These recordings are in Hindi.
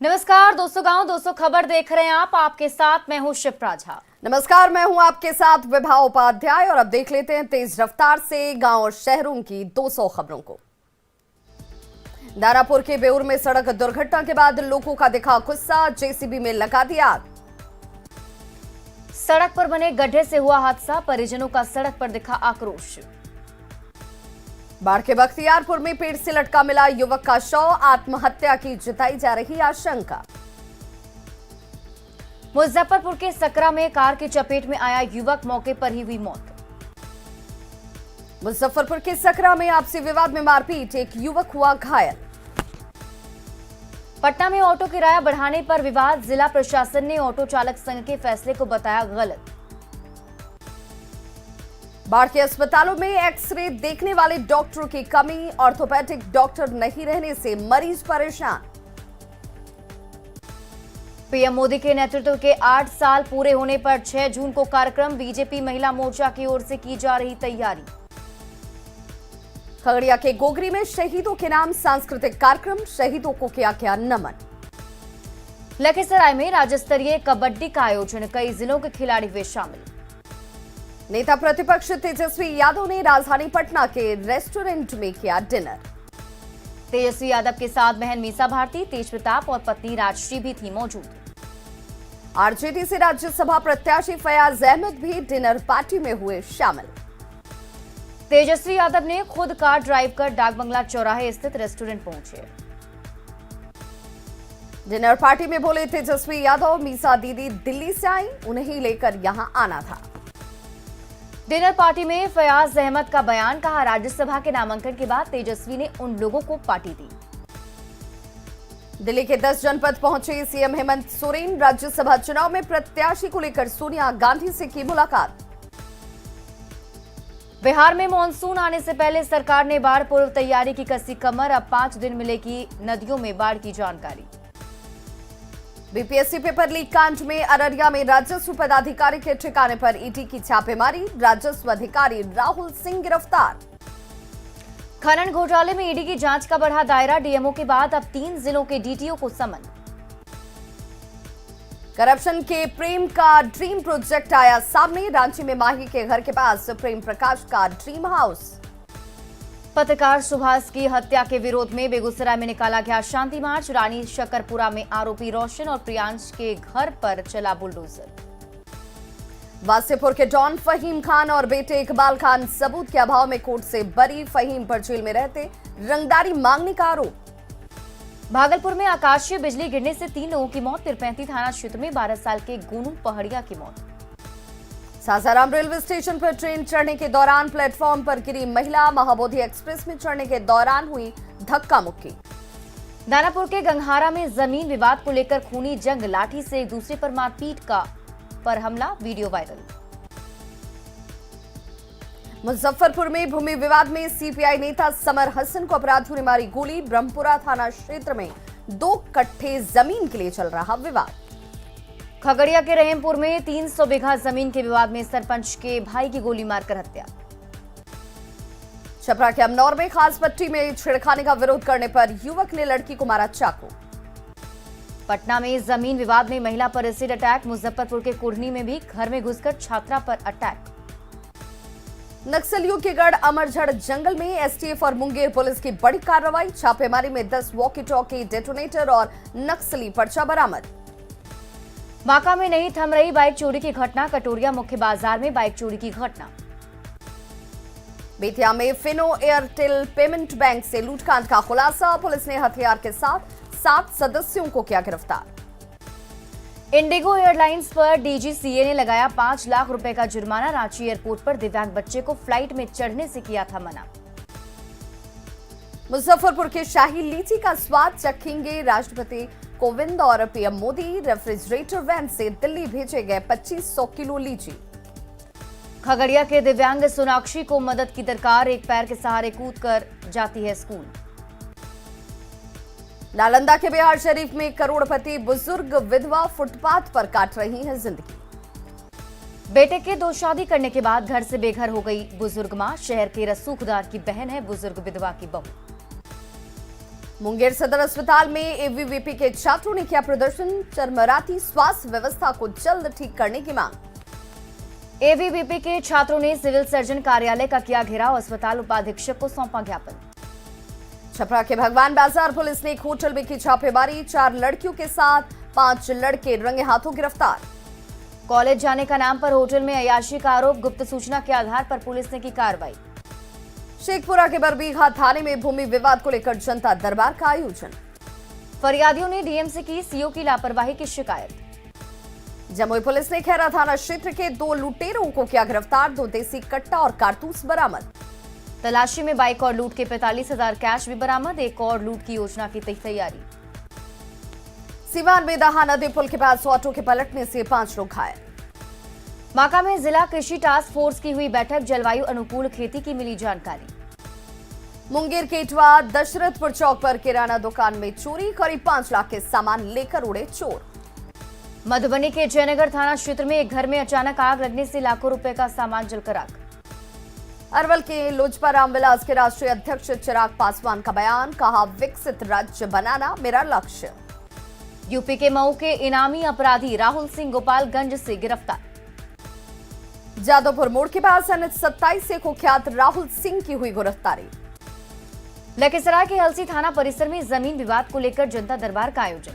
नमस्कार दोस्तों, गांव दोस्तों खबर देख रहे हैं आप। आपके साथ मैं हूं शिप्रा झा। नमस्कार, मैं हूं आपके साथ विभा उपाध्याय और अब देख लेते हैं तेज रफ्तार से गांव और शहरों की 200 खबरों को। दानापुर के बेउर में सड़क दुर्घटना के बाद लोगों का दिखा गुस्सा, जेसीबी में लगा दिया आग। सड़क पर बने गड्ढे से हुआ हादसा, परिजनों का सड़क पर दिखा आक्रोश। बाढ़ के बख्तियारपुर में पेड़ से लटका मिला युवक का शव, आत्महत्या की जताई जा रही आशंका। मुजफ्फरपुर के सकरा में कार की चपेट में आया युवक, मौके पर ही हुई मौत। मुजफ्फरपुर के सकरा में आपसी विवाद में मारपीट, एक युवक हुआ घायल। पटना में ऑटो किराया बढ़ाने पर विवाद, जिला प्रशासन ने ऑटो चालक संघ के फैसले को बताया गलत। बाढ़ के अस्पतालों में एक्सरे देखने वाले डॉक्टरों की कमी, ऑर्थोपेडिक डॉक्टर नहीं रहने से मरीज परेशान। पीएम मोदी के नेतृत्व के 8 साल पूरे होने पर 6 जून को कार्यक्रम, बीजेपी महिला मोर्चा की ओर से की जा रही तैयारी। खगड़िया के गोगरी में शहीदों के नाम सांस्कृतिक कार्यक्रम, शहीदों को किया गया नमन। लखीसराय में राज्य स्तरीय कबड्डी का आयोजन, कई जिलों के खिलाड़ी हुए शामिल। नेता प्रतिपक्ष तेजस्वी यादव ने राजधानी पटना के रेस्टोरेंट में किया डिनर। तेजस्वी यादव के साथ बहन मीसा भारती, तेज प्रताप और पत्नी राजश्री भी थी मौजूद। आरजेडी से राज्यसभा प्रत्याशी फयाज अहमद भी डिनर पार्टी में हुए शामिल। तेजस्वी यादव ने खुद कार ड्राइव कर डाकबंगला चौराहे स्थित रेस्टोरेंट पहुंचे। डिनर पार्टी में बोले तेजस्वी यादव, मीसा दीदी दिल्ली से आई, उन्हें ही लेकर यहां आना था। डिनर पार्टी में फयाज अहमद का बयान, कहा राज्यसभा के नामांकन के बाद तेजस्वी ने उन लोगों को पार्टी दी। दिल्ली के 10 जनपद पहुंचे सीएम हेमंत सोरेन, राज्यसभा चुनाव में प्रत्याशी को लेकर सोनिया गांधी से की मुलाकात। बिहार में मानसून आने से पहले सरकार ने बाढ़ पूर्व तैयारी की कसी कमर, अब 5 दिन मिलेगी नदियों में बाढ़ की जानकारी। बीपीएससी पेपर लीक कांड में अररिया में राजस्व पदाधिकारी के ठिकाने पर ईडी की छापेमारी, राजस्व अधिकारी राहुल सिंह गिरफ्तार। खनन घोटाले में ईडी की जांच का बढ़ा दायरा, डीएमओ के बाद अब 3 जिलों के डीटीओ को समन। करप्शन के प्रेम का ड्रीम प्रोजेक्ट आया सामने, रांची में माही के घर के पास प्रेम प्रकाश का ड्रीम हाउस। पत्रकार सुभाष की हत्या के विरोध में बेगूसराय में निकाला गया शांति मार्च, रानी शकरपुरा में आरोपी रोशन और प्रियांश के घर पर चला बुलडोजर। वासेपुर के डॉन फहीम खान और बेटे इकबाल खान सबूत के अभाव में कोर्ट से बरी, फहीम पर जेल में रहते रंगदारी मांगने का आरोप। भागलपुर में आकाशीय बिजली गिरने से 3 लोगों की मौत, तिरपैंती थाना क्षेत्र में 12 साल के गोनू पहड़िया की मौत। सासाराम रेलवे स्टेशन पर ट्रेन चढ़ने के दौरान प्लेटफॉर्म पर गिरी महिला, महाबोधि एक्सप्रेस में चढ़ने के दौरान हुई धक्का मुक्की। दानापुर के गंगहारा में जमीन विवाद को लेकर खूनी जंग, लाठी से एक दूसरे पर मारपीट पर हमला, वीडियो वायरल। मुजफ्फरपुर में भूमि विवाद में सीपीआई नेता समर हसन को अपराधियों ने मारी गोली, ब्रह्मपुरा थाना क्षेत्र में 2 कट्ठे जमीन के लिए चल रहा विवाद। खगड़िया के रहीमपुर में 300 बीघा जमीन के विवाद में सरपंच के भाई की गोली मारकर हत्या। छपरा के अमनौर में खास पट्टी में छेड़खानी का विरोध करने पर युवक ने लड़की को मारा चाकू। पटना में जमीन विवाद में महिला पर एसिड अटैक, मुजफ्फरपुर के कुढ़नी में भी घर में घुसकर छात्रा पर अटैक। नक्सलियों के गढ़ अमरझड़ जंगल में एसटीएफ और मुंगेर पुलिस की बड़ी कार्रवाई, छापेमारी में 10 वॉकी टॉकी, डेटोनेटर और नक्सली पर्चा बरामद। बांका में नहीं थम रही बाइक चोरी की घटना, कटोरिया मुख्य बाजार में बाइक चोरी की घटना। बेतिया में फिनो एयरटेल पेमेंट बैंक से लूटकांड का खुलासा, पुलिस ने हथियार के साथ 7 सदस्यों को किया गिरफ्तार। इंडिगो एयरलाइंस पर डीजीसीए ने लगाया 5 लाख रुपए का जुर्माना, रांची एयरपोर्ट पर दिव्यांग बच्चे को फ्लाइट में चढ़ने से किया था मना। मुजफ्फरपुर के शाही लीची का स्वाद चखेंगे राष्ट्रपति कोविंद और पीएम मोदी, रेफ्रिजरेटर वैन से दिल्ली भेजे गए 2500 किलो लीची। खगड़िया के दिव्यांग सोनाक्षी को मदद की दरकार, एक पैर के सहारे कूदकर जाती है स्कूल। नालंदा के बिहार शरीफ में करोड़पति बुजुर्ग विधवा फुटपाथ पर काट रही है जिंदगी। बेटे के 2 शादी करने के बाद घर से बेघर हो गई बुजुर्ग मां, शहर के रसूखदार की बहन है बुजुर्ग विधवा की बहू। मुंगेर सदर अस्पताल में एबीवीपी के छात्रों ने किया प्रदर्शन, चरमराती स्वास्थ्य व्यवस्था को जल्द ठीक करने की मांग। एबीवीपी के छात्रों ने सिविल सर्जन कार्यालय का किया घेराव, अस्पताल उपाधीक्षक को सौंपा ज्ञापन। छपरा के भगवान बाजार पुलिस ने एक होटल में की छापेमारी, 4 लड़कियों के साथ 5 लड़के रंगे हाथों गिरफ्तार। कॉलेज जाने का नाम पर होटल में अय्याशी का आरोप, गुप्त सूचना के आधार पर पुलिस ने की कार्रवाई। शेखपुरा के बरबीघा थाने में भूमि विवाद को लेकर जनता दरबार का आयोजन। फरियादियों ने डीएम से की सीओ की लापरवाही की शिकायत। जमुई पुलिस ने खैरा थाना क्षेत्र के 2 लुटेरों को किया गिरफ्तार, 2 देसी कट्टा और कारतूस बरामद। तलाशी में बाइक और लूट के 45,000 कैश भी बरामद, एक और लूट की योजना की तैयारी। सीवान में दहा नदी पुल के पास ऑटो के पलटने से 5 लोग घायल। बांका में जिला कृषि टास्क फोर्स की हुई बैठक, जलवायु अनुकूल खेती की मिली जानकारी। मुंगेर के इटवा दशरथपुर चौक पर किराना दुकान में चोरी, करीब 5 लाख के सामान लेकर उड़े चोर। मधुबनी के जयनगर थाना क्षेत्र में एक घर में अचानक आग लगने से लाखों रुपए का सामान जलकर आग। अरवल के लोजपा रामविलास के राष्ट्रीय अध्यक्ष चिराग पासवान का बयान, कहा विकसित राज्य बनाना मेरा लक्ष्य। यूपी के मऊ के इनामी अपराधी राहुल सिंह गोपालगंज से गिरफ्तार। जादवपुर मोड़ के पास NH 27 से कुख्यात राहुल सिंह की हुई गिरफ्तारी। लखीसराय के हलसी थाना परिसर में जमीन विवाद को लेकर जनता दरबार का आयोजन।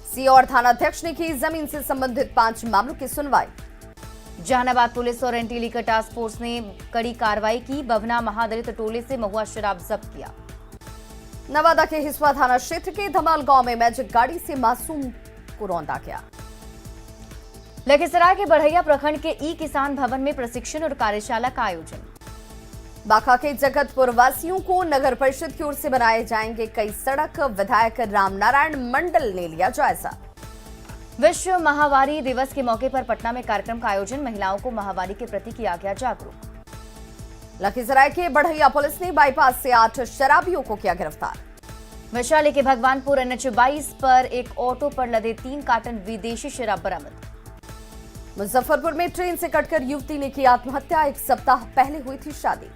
सीओर थानाध्यक्ष ने की जमीन से संबंधित 5 मामलों की सुनवाई। जहानाबाद पुलिस और एंटी लीकर टास्क फोर्स ने कड़ी कार्रवाई की, बभना महादलित टोले से महुआ शराब जब्त किया। नवादा के हिसुआ थाना क्षेत्र के धमाल गांव में मैजिक गाड़ी से मासूम को रौंदा गया। लखीसराय के बढ़ैया प्रखंड के ई किसान भवन में प्रशिक्षण और कार्यशाला का आयोजन। बांका के जगतपुर वासियों को नगर परिषद की ओर से बनाए जाएंगे कई सड़क, विधायक रामनारायण मंडल ने लिया जायजा। विश्व माहवारी दिवस के मौके पर पटना में कार्यक्रम का आयोजन, महिलाओं को माहवारी के प्रति किया गया जागरूक। लखीसराय के बढ़ैया पुलिस ने बाईपास से 8 शराबियों को किया गिरफ्तार। वैशाली के भगवानपुर NH 22 पर एक ऑटो पर लदे 3 कार्टन विदेशी शराब बरामद। मुजफ्फरपुर में ट्रेन से कटकर युवती ने की आत्महत्या, 1 सप्ताह पहले हुई थी शादी।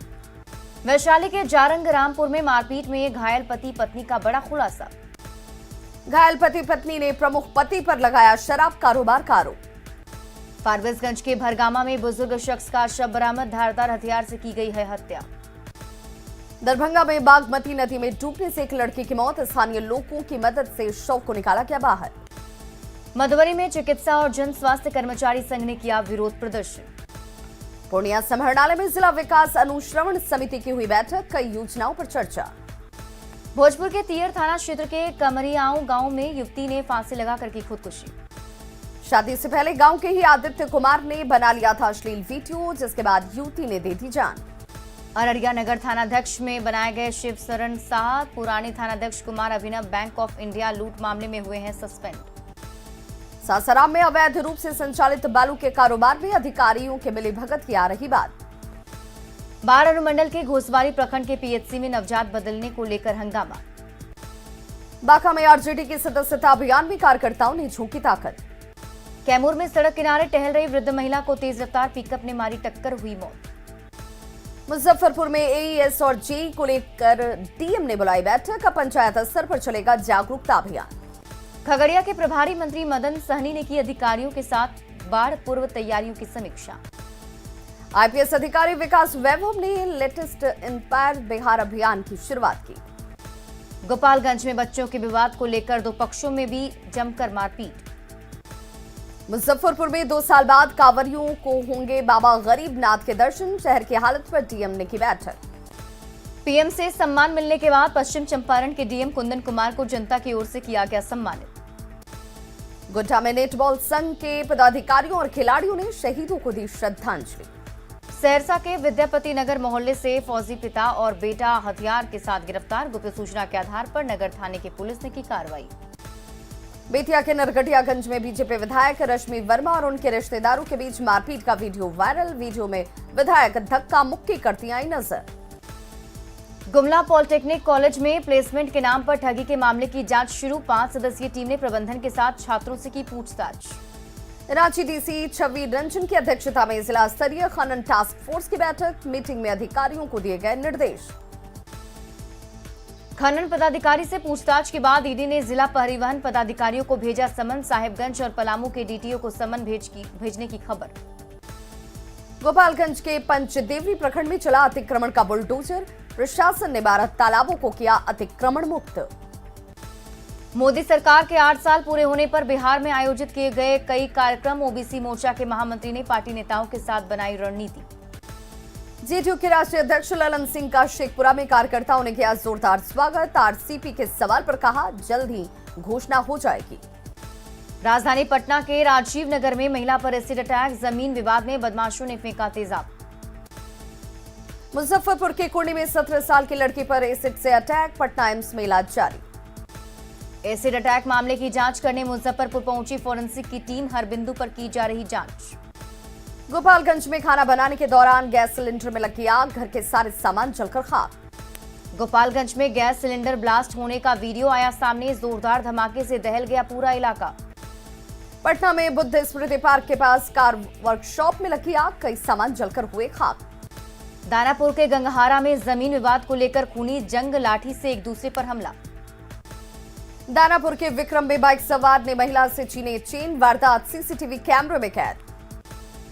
वैशाली के जारंग रामपुर में मारपीट में घायल पति पत्नी का बड़ा खुलासा। घायल पति पत्नी ने प्रमुख पति पर लगाया शराब कारोबार का आरोप। फारबिसगंज के भरगामा में बुजुर्ग शख्स का शव बरामद, धारदार हथियार से की गई है हत्या। दरभंगा में बागमती नदी में डूबने से एक लड़की की मौत, स्थानीय लोगों की मदद से शव को निकाला गया बाहर। मधुबनी में चिकित्सा और जन स्वास्थ्य कर्मचारी संघ ने किया विरोध प्रदर्शन। पूर्णिया समाहरणालय में जिला विकास अनुश्रवण समिति की हुई बैठक, कई योजनाओं पर चर्चा। भोजपुर के तियर थाना क्षेत्र के कमरियाओं गांव में युवती ने फांसी लगाकर की खुदकुशी। शादी से पहले गांव के ही आदित्य कुमार ने बना लिया था अश्लील वीडियो, जिसके बाद युवती ने दे दी जान। अररिया नगर थानाध्यक्ष में बनाए गए शिव शरण शाह, पुराने थानाध्यक्ष कुमार अभिनव बैंक ऑफ इंडिया लूट मामले में हुए हैं सस्पेंड। सासाराम में अवैध रूप से संचालित बालू के कारोबार में अधिकारियों के मिलीभगत की आ रही बात। बाढ़ अनुमंडल के घोसवारी प्रखंड के पीएचसी में नवजात बदलने को लेकर हंगामा। बांका में आरजेडी के सदस्यता अभियान में कार्यकर्ताओं ने झोंकी ताकत। कैमूर में सड़क किनारे टहल रही वृद्ध महिला को तेज रफ्तार पिकअप ने मारी टक्कर, हुई मौत। मुजफ्फरपुर में एईएस और जेई को लेकर डीएम ने बुलाई बैठक, पंचायत स्तर पर चलेगा जागरूकता अभियान। खगड़िया के प्रभारी मंत्री मदन सहनी ने की अधिकारियों के साथ बाढ़ पूर्व तैयारियों की समीक्षा। आईपीएस अधिकारी विकास वैभव ने लेटेस्ट इंस्पायर बिहार अभियान की शुरुआत की। गोपालगंज में बच्चों के विवाद को लेकर 2 पक्षों में भी जमकर मारपीट। मुजफ्फरपुर में 2 साल बाद कांवरियों को होंगे बाबा गरीबनाथ के दर्शन, शहर की हालत पर डीएम ने की बैठक। पीएम से सम्मान मिलने के बाद पश्चिम चंपारण के डीएम कुंदन कुमार को जनता की ओर से किया गया सम्मानित। गोड्डा में नेटबॉल संघ के पदाधिकारियों और खिलाड़ियों ने शहीदों को दी श्रद्धांजलि। सहरसा के विद्यापति नगर मोहल्ले से फौजी पिता और बेटा हथियार के साथ गिरफ्तार, गुप्त सूचना के आधार पर नगर थाने की पुलिस ने की कार्रवाई। बेतिया के नरकटियागंज में बीजेपी विधायक रश्मि वर्मा और उनके रिश्तेदारों के बीच मारपीट का वीडियो वायरल, वीडियो में विधायक धक्का मुक्की करती आई नजर। गुमला पॉलिटेक्निक कॉलेज में प्लेसमेंट के नाम पर ठगी के मामले की जांच शुरू, 5 सदस्यीय टीम ने प्रबंधन के साथ छात्रों से की पूछताछ। रांची डीसी छवि रंजन की अध्यक्षता में जिला स्तरीय खनन टास्क फोर्स की बैठक, मीटिंग में अधिकारियों को दिए गए निर्देश। खनन पदाधिकारी से पूछताछ के बाद ईडी ने जिला परिवहन पदाधिकारियों को भेजा समन। साहिबगंज और पलामू के डीटीओ को समन भेजने की खबर। गोपालगंज के पंचदेवरी प्रखंड में चला अतिक्रमण का बुलडोजर। प्रशासन ने 12 तालाबों को किया अतिक्रमण मुक्त। मोदी सरकार के 8 साल पूरे होने पर बिहार में आयोजित किए गए कई कार्यक्रम। ओबीसी मोर्चा के महामंत्री ने पार्टी नेताओं के साथ बनाई रणनीति। जेडीयू के राष्ट्रीय अध्यक्ष ललन सिंह का शेखपुरा में कार्यकर्ताओं ने किया जोरदार स्वागत। आरसीपी के सवाल पर कहा जल्द ही घोषणा हो जाएगी। राजधानी पटना के राजीव नगर में महिला पर एसिड अटैक। जमीन विवाद में बदमाशों ने फेंका तेजाब। मुजफ्फरपुर के कुंडी में 17 साल की लड़की पर एसिड से अटैक। पटना एम्स में इलाज जारी। एसिड अटैक मामले की जांच करने मुजफ्फरपुर पहुंची फॉरेंसिक की टीम। हर बिंदु पर की जा रही जांच। गोपालगंज में खाना बनाने के दौरान गैस सिलेंडर में लगी आग। घर के सारे सामान जलकर खाक। गोपालगंज में गैस सिलेंडर ब्लास्ट होने का वीडियो आया सामने। जोरदार धमाके से दहल गया पूरा इलाका। पटना में बुद्ध स्मृति पार्क के पास कार वर्कशॉप में लगी आग। कई सामान जलकर हुए खाक। दानापुर के गंगहारा में जमीन विवाद को लेकर खूनी जंग। लाठी से एक दूसरे पर हमला। दानापुर के विक्रम में बाइक सवार ने महिला से छीने चेन। वारदात सीसीटीवी कैमरे में कैद।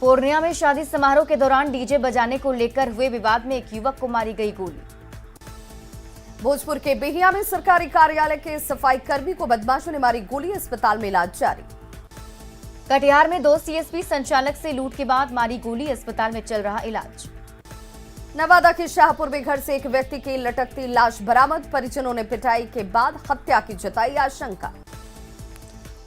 पूर्णिया में शादी समारोह के दौरान डीजे बजाने को लेकर हुए विवाद में एक युवक को मारी गई गोली। भोजपुर के बेहिया में सरकारी कार्यालय के सफाई कर्मी को बदमाशों ने मारी गोली। अस्पताल में इलाज जारी। कटिहार में 2 सीएसपी संचालक से लूट के बाद मारी गोली। अस्पताल में चल रहा इलाज। नवादा के शाहपुर में घर से एक व्यक्ति की लटकती लाश बरामद। परिजनों ने पिटाई के बाद हत्या की जताई आशंका।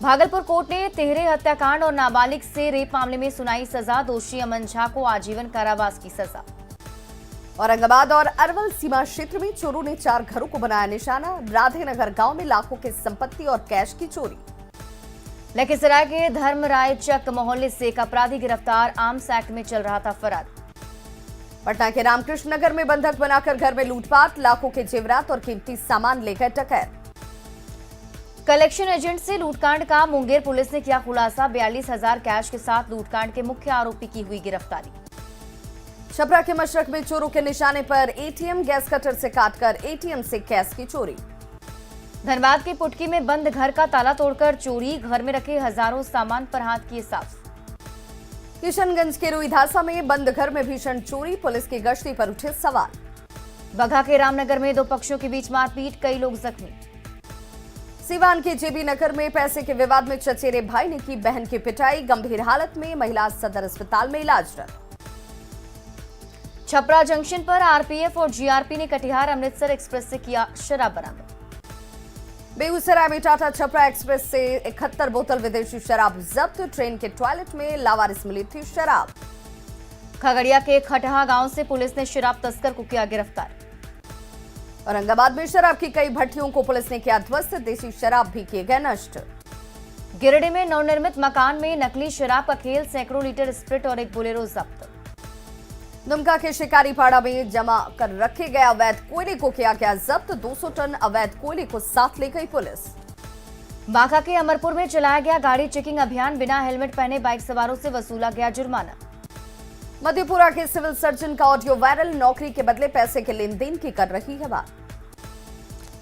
भागलपुर कोर्ट ने तिहरे हत्याकांड और नाबालिग से रेप मामले में सुनाई सजा। दोषी अमन झा को आजीवन कारावास की सजा। औरंगाबाद और अरवल सीमा क्षेत्र में चोरों ने 4 घरों को बनाया निशाना। राधेनगर गांव में लाखों की संपत्ति और कैश की चोरी। लखीसराय के धर्मराय चक मोहल्ले से एक अपराधी गिरफ्तार। आर्म्स एक्ट में चल रहा था फरार। पटना के रामकृष्ण नगर में बंधक बनाकर घर में लूटपाट। लाखों के जेवरात और कीमती सामान लेकर डकैत। कलेक्शन एजेंट से लूटकांड का मुंगेर पुलिस ने किया खुलासा। 42,000 कैश के साथ लूटकांड के मुख्य आरोपी की हुई गिरफ्तारी। छपरा के मशरक में चोरों के निशाने पर एटीएम। गैस कटर से काटकर एटीएम से कैश की चोरी। धनबाद के पुटकी में बंद घर का ताला तोड़कर चोरी। घर में रखे हजारों सामान पर हाथ किए साफ। किशनगंज के रुईधासा में बंद घर में भीषण चोरी। पुलिस की गश्ती पर उठे सवाल। बघा के रामनगर में 2 पक्षों के बीच मारपीट। कई लोग जख्मी। सीवान के जेबी नगर में पैसे के विवाद में चचेरे भाई ने की बहन की पिटाई। गंभीर हालत में महिला सदर अस्पताल में इलाजरत। छपरा जंक्शन पर आरपीएफ और जीआरपी ने कटिहार अमृतसर एक्सप्रेस से किया शराब बरामद। बेगूसराय में टाटा छपरा एक्सप्रेस से 71 बोतल विदेशी शराब जब्त। ट्रेन के टॉयलेट में लावारिस मिली थी शराब। खगड़िया के खटहा गांव से पुलिस ने शराब तस्कर को किया गिरफ्तार। औरंगाबाद में शराब की कई भट्टियों को पुलिस ने किया ध्वस्त। देसी शराब भी किए गए नष्ट। गिरिडीह में नवनिर्मित मकान में नकली शराब का खेल। सैकड़ों लीटर स्प्रिट और एक बोलेरो जब्त। दुमका के शिकारीपाड़ा में जमा कर रखे गए अवैध कोयले को किया गया जब्त। 200 टन अवैध कोयले को साथ ले गई पुलिस। बांका के अमरपुर में चलाया गया गाड़ी चेकिंग अभियान। बिना हेलमेट पहने बाइक सवारों से वसूला गया जुर्माना। मधेपुरा के सिविल सर्जन का ऑडियो वायरल। नौकरी के बदले पैसे के लेन देन की कर रही है बात।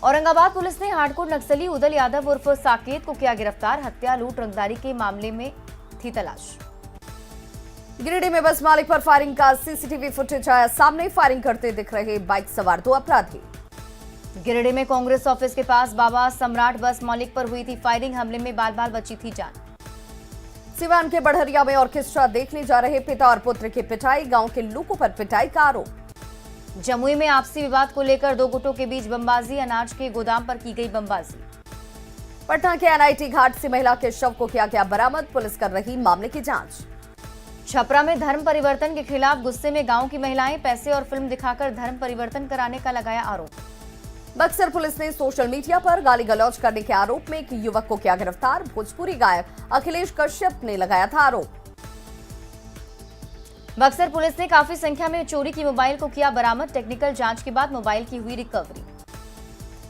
औरंगाबाद पुलिस ने हार्डकोर नक्सली उदल यादव उर्फ साकेत को किया गिरफ्तार। हत्या लूट रंगदारी के मामले में थी तलाश। गिरिडीह में बस मालिक पर फायरिंग का सीसीटीवी फुटेज आया सामने। फायरिंग करते दिख रहे बाइक सवार 2 अपराधी। गिरिडीह में कांग्रेस ऑफिस के पास बाबा सम्राट बस मालिक पर हुई थी फायरिंग। हमले में बाल बाल बची थी जान। सिवान के बढ़रिया में ऑर्केस्ट्रा देखने जा रहे पिता और पुत्र की पिटाई। गांव के लोगों पर पिटाई का आरोप। जमुई में आपसी विवाद को लेकर 2 गुटों के बीच बमबाजी। अनाज के गोदाम पर की गई बमबाजी। पटना के एनआईटी घाट से महिला के शव को किया गया बरामद। पुलिस कर रही मामले की जांच। छपरा में धर्म परिवर्तन के खिलाफ गुस्से में गांव की महिलाएं। पैसे और फिल्म दिखाकर धर्म परिवर्तन कराने का लगाया आरोप। बक्सर पुलिस ने सोशल मीडिया पर गाली गलौज करने के आरोप में एक युवक को किया गिरफ्तार। भोजपुरी गायक अखिलेश कश्यप ने लगाया था आरोप। बक्सर पुलिस ने काफी संख्या में चोरी की मोबाइल को किया बरामद। टेक्निकल जांच के बाद मोबाइल की हुई रिकवरी।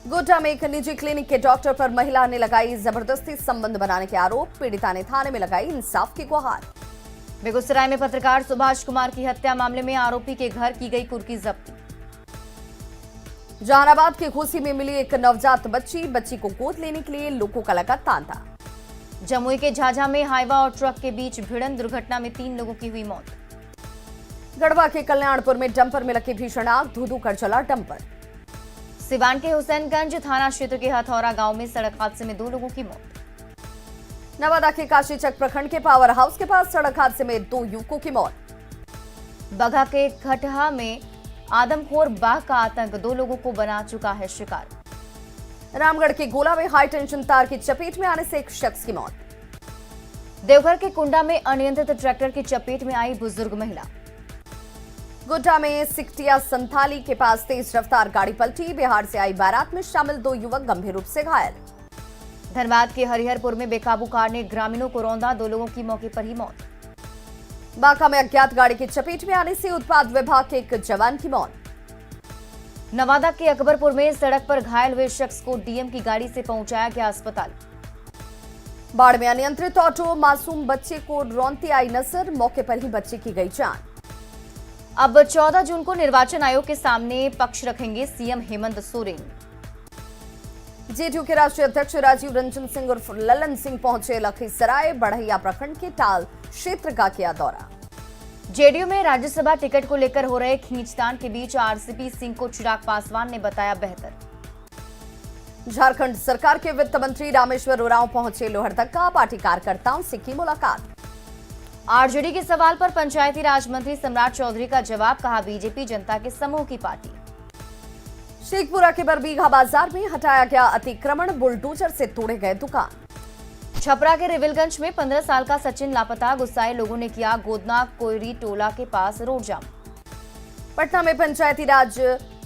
गोड्डा में एक निजी क्लिनिक के डॉक्टर पर महिला ने लगाई जबरदस्ती संबंध बनाने के आरोप। पीड़िता ने थाने में लगाई इंसाफ की गुहार। बेगूसराय में पत्रकार सुभाष कुमार की हत्या मामले में आरोपी के घर की गई कुर्की जब्ती। जहानाबाद के घोसी में मिली एक नवजात बच्ची को गोद लेने के लिए लोगों का लगा तांता। जमुई के झाझा में हाईवा और ट्रक के बीच भिड़ंत दुर्घटना में 3 लोगों की हुई मौत। गढ़वा के कल्याणपुर में डंपर में लगी भीषण आग, धू-धू कर चला डंपर। सिवान के हुसैनगंज थाना क्षेत्र के हथौरा गांव में सड़क हादसे में 2 लोगों की मौत। नवादा के काशीचक प्रखंड के पावर हाउस के पास सड़क हादसे में 2 युवकों की मौत। बगहा के खटहा में आदमखोर बाघ का आतंक, 2 लोगों को बना चुका है शिकार। रामगढ़ के गोला में हाई टेंशन तार की चपेट में आने से एक शख्स की मौत। देवघर के कुंडा में अनियंत्रित ट्रैक्टर की चपेट में आई बुजुर्ग महिला। गोड्डा में सिकटिया संथाली के पास तेज रफ्तार गाड़ी पलटी, बिहार से आई बारात में शामिल 2 युवक गंभीर रूप से घायल। धनबाद के हरिहरपुर में बेकाबू कार ने ग्रामीणों को रौंदा, 2 लोगों की मौके पर ही मौत। बांका में अज्ञात गाड़ी की चपेट में आने से उत्पाद विभाग के एक जवान की मौत। नवादा के अकबरपुर में सड़क पर घायल हुए शख्स को डीएम की गाड़ी से पहुंचाया गया अस्पताल। बाढ़ में अनियंत्रित ऑटो मासूम बच्चे को रौंदती आई नजर, मौके पर ही बच्चे की गई जान। अब 14 जून को निर्वाचन आयोग के सामने पक्ष रखेंगे सीएम हेमंत सोरेन। जेडीयू के राष्ट्रीय अध्यक्ष राजीव रंजन सिंह उर्फ ललन सिंह पहुंचे लखीसराय, बढ़ैया प्रखंड के टाल क्षेत्र का किया दौरा। जेडीयू में राज्यसभा टिकट को लेकर हो रहे खींचतान के बीच आरसीपी सिंह को चिराग पासवान ने बताया बेहतर। झारखंड सरकार के वित्त मंत्री रामेश्वर उरांव पहुंचे लोहरदगा, पार्टी कार्यकर्ताओं से की मुलाकात। आरजेडी के सवाल पर पंचायती राज मंत्री सम्राट चौधरी का जवाब, कहा बीजेपी जनता के समूह की पार्टी। शेखपुरा के बरबीघा बाजार में हटाया गया अतिक्रमण, बुलडोजर से तोड़े गए दुकान। छपरा के रिविलगंज में 15 साल का सचिन लापता, गुस्साए लोगों ने किया गोदना कोयरी टोला के पास रोड जाम। पटना में पंचायती राज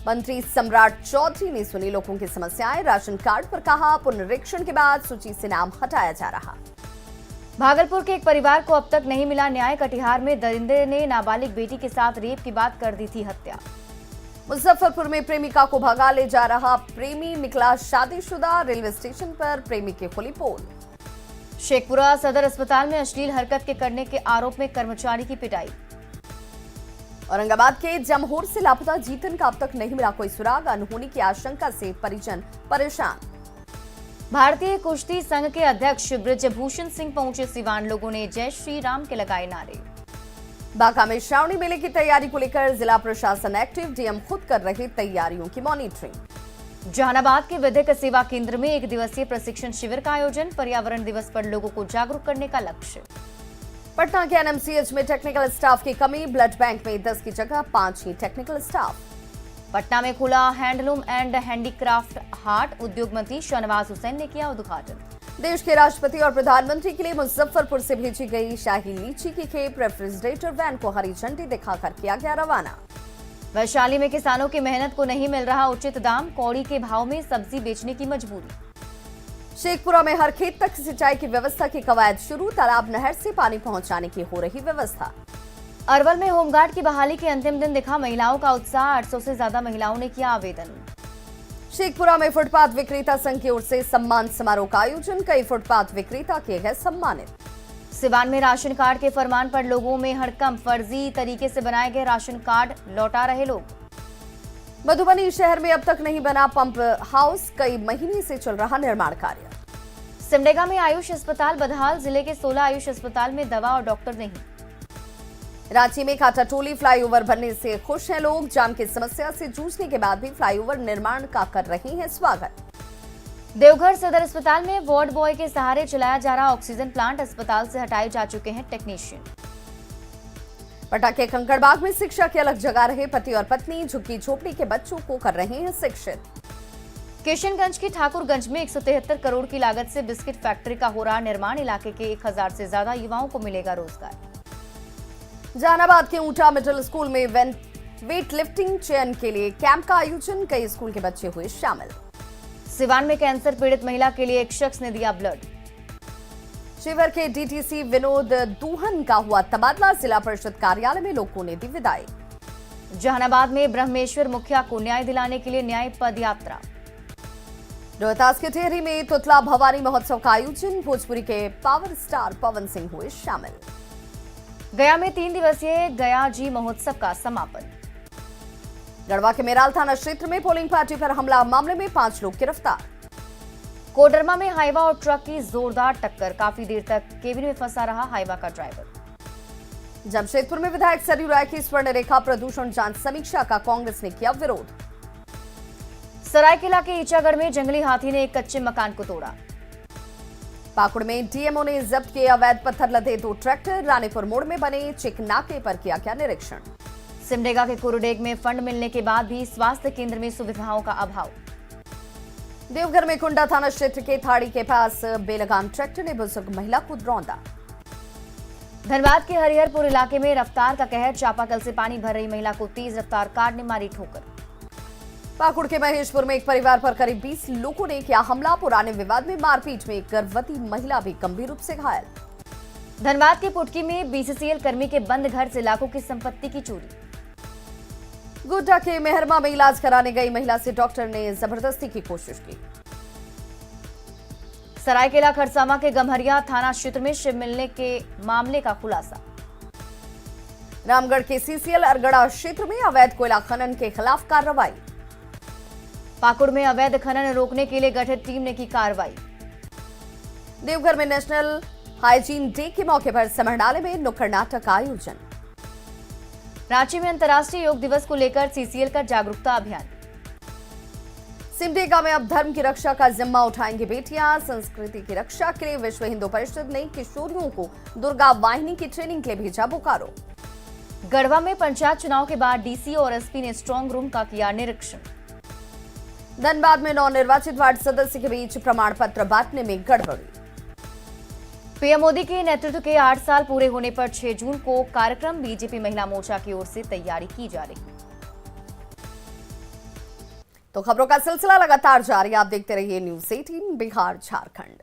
मंत्री सम्राट चौधरी ने सुनी लोगों की समस्याएं, राशन कार्ड पर कहा पुनरीक्षण के बाद सूची से नाम हटाया जा रहा। भागलपुर के एक परिवार को अब तक नहीं मिला न्याय, कटिहार में दरिंदे ने नाबालिग बेटी के साथ रेप की बात कर दी थी हत्या। मुजफ्फरपुर में प्रेमिका को भगा ले जा रहा प्रेमी निकला शादीशुदा, रेलवे स्टेशन पर प्रेमी की खुली पोल। शेखपुरा सदर अस्पताल में अश्लील हरकत के करने के आरोप में कर्मचारी की पिटाई। औरंगाबाद के जमहोर से लापता जीतन का अब तक नहीं मिला कोई सुराग, अनहोनी की आशंका से परिजन परेशान। भारतीय कुश्ती संघ के अध्यक्ष ब्रजभूषण सिंह पहुंचे सिवान, लोगों ने जय श्री राम के लगाए नारे। बांका में श्रावणी मेले की तैयारी को लेकर जिला प्रशासन एक्टिव, डीएम खुद कर रहे तैयारियों की मॉनिटरिंग। जहानाबाद के विधिक सेवा केंद्र में 1 दिवसीय प्रशिक्षण शिविर का आयोजन, पर्यावरण दिवस पर लोगों को जागरूक करने का लक्ष्य। पटना के एनएमसीएच में टेक्निकल स्टाफ की कमी, ब्लड बैंक में 10 की जगह 5 ही टेक्निकल स्टाफ। पटना में खुला हैंडलूम एंड हैंडीक्राफ्ट हाट, उद्योग मंत्री शाहनवाज हुसैन ने किया उद्घाटन। देश के राष्ट्रपति और प्रधानमंत्री के लिए मुजफ्फरपुर से भेजी गई शाही लीची की खेप रेफ्रिजरेटर वैन को हरी झंडी दिखाकर किया गया रवाना। वैशाली में किसानों की मेहनत को नहीं मिल रहा उचित दाम, कौड़ी के भाव में सब्जी बेचने की मजबूरी। शेखपुरा में हर खेत तक सिंचाई की व्यवस्था की कवायद शुरू, तालाब नहर से पानी पहुंचाने की हो रही व्यवस्था। अरवल में होमगार्ड की बहाली के अंतिम दिन दिखा महिलाओं का उत्साह, 800 से ज्यादा महिलाओं ने किया आवेदन। शेखपुरा में फुटपाथ विक्रेता संघ की ओर से सम्मान समारोह का आयोजन, कई फुटपाथ विक्रेता किए गए सम्मानित। सिवान में राशन कार्ड के फरमान पर लोगों में हड़कंप, फर्जी तरीके से बनाए गए राशन कार्ड लौटा रहे लोग। मधुबनी शहर में अब तक नहीं बना पंप हाउस, कई महीने से चल रहा निर्माण कार्य। सिमडेगा में आयुष अस्पताल बदहाल, जिले के 16 आयुष अस्पताल में दवा और डॉक्टर नहीं। रांची में काटाटोली फ्लाईओवर बनने से खुश हैं लोग, जाम की समस्या से जूझने के बाद भी फ्लाईओवर निर्माण का कर रहे हैं स्वागत। देवघर सदर अस्पताल में वार्ड बॉय के सहारे चलाया जा रहा ऑक्सीजन प्लांट, अस्पताल से हटाए जा चुके हैं टेक्नीशियन। पटना के कंकड़बाग में शिक्षा की अलग जगह रहे पति और पत्नी, झुग्गी झोपड़ी के बच्चों को कर रहे हैं शिक्षित। किशनगंज के ठाकुरगंज में 173 करोड़ की लागत से बिस्किट फैक्ट्री का हो रहा निर्माण, इलाके के 1000 से ज्यादा युवाओं को मिलेगा रोजगार। जहानाबाद के ऊंटा मिडिल स्कूल में वेट लिफ्टिंग चयन के लिए कैंप का आयोजन, कई स्कूल के बच्चे हुए शामिल। सिवान में कैंसर पीड़ित महिला के लिए एक शख्स ने दिया ब्लड। शिवहर के डीटीसी विनोद दूहन का हुआ तबादला, जिला परिषद कार्यालय में लोगों ने दी विदाई। जहानाबाद में ब्रह्मेश्वर मुखिया को न्याय दिलाने के लिए न्याय पद यात्रा। रोहतास के टेहरी में तुतला भवानी महोत्सव का आयोजन, भोजपुरी के पावर स्टार पवन सिंह हुए शामिल। गया में 3 दिवसीय गया जी महोत्सव का समापन। गढ़वा के मेराल थाना क्षेत्र में पोलिंग पार्टी पर हमला, मामले में 5 लोग गिरफ्तार। कोडरमा में हाइवा और ट्रक की जोरदार टक्कर, काफी देर तक केबिन में फंसा रहा हाइवा का ड्राइवर। जमशेदपुर में विधायक सरयू राय की स्वर्ण रेखा प्रदूषण जांच समीक्षा का कांग्रेस ने किया विरोध। सरायकेला के ईचागढ़ में जंगली हाथी ने एक कच्चे मकान को तोड़ा। पाकुड़ में डीएमओ ने जब्त किए अवैध पत्थर लदे 2 ट्रैक्टर। रानीपुर मोड़ में बने चेक नाके पर किया गया निरीक्षण। सिमडेगा के कुरुडेग में फंड मिलने के बाद भी स्वास्थ्य केंद्र में सुविधाओं का अभाव। देवघर में कुंडा थाना क्षेत्र के थाड़ी के पास बेलगाम ट्रैक्टर ने बुजुर्ग महिला को रौंदा। धनबाद के हरिहरपुर इलाके में रफ्तार का कहर, चापाकल से पानी भर रही महिला को तेज रफ्तार कार ने मारी ठोकर। पाकुड़ के महेशपुर में एक परिवार पर करीब 20 लोगों ने किया हमला। पुराने विवाद में मारपीट में एक गर्भवती महिला भी गंभीर रूप से घायल। धनबाद के पुटकी में बीसीसीएल कर्मी के बंद घर से लाखों की संपत्ति की चोरी। गोड्डा के मेहरमा में इलाज कराने गई महिला से डॉक्टर ने जबरदस्ती की कोशिश की। सरायकेला खरसावां के गम्हरिया थाना क्षेत्र में शिव मिलने के मामले का खुलासा। रामगढ़ के सीसीएल अरगड़ा क्षेत्र में अवैध कोयला खनन के खिलाफ कार्रवाई। पाकुड़ में अवैध खनन रोकने के लिए गठित टीम ने की कार्रवाई। देवघर में नेशनल हाइजीन डे के मौके पर समरनाले में नुक्कड़ नाटक का आयोजन। रांची में अंतर्राष्ट्रीय योग दिवस को लेकर सीसीएल का जागरूकता अभियान। सिमडेगा में अब धर्म की रक्षा का जिम्मा उठाएंगी बेटियां। संस्कृति की रक्षा के लिए विश्व हिंदू परिषद ने किशोरियों को दुर्गा वाहिनी की ट्रेनिंग के लिए भेजा बोकारो। गढ़वा में पंचायत चुनाव के बाद डीसी और एसपी ने स्ट्रांग रूम का किया निरीक्षण। धनबाद में नवनिर्वाचित वार्ड सदस्य के बीच प्रमाण पत्र बांटने में गड़बड़ी। पीएम मोदी के नेतृत्व के 8 साल पूरे होने पर 6 जून को कार्यक्रम, बीजेपी महिला मोर्चा की ओर से तैयारी की जा रही। तो खबरों का सिलसिला लगातार जारी, आप देखते रहिए न्यूज़ 18 बिहार झारखंड।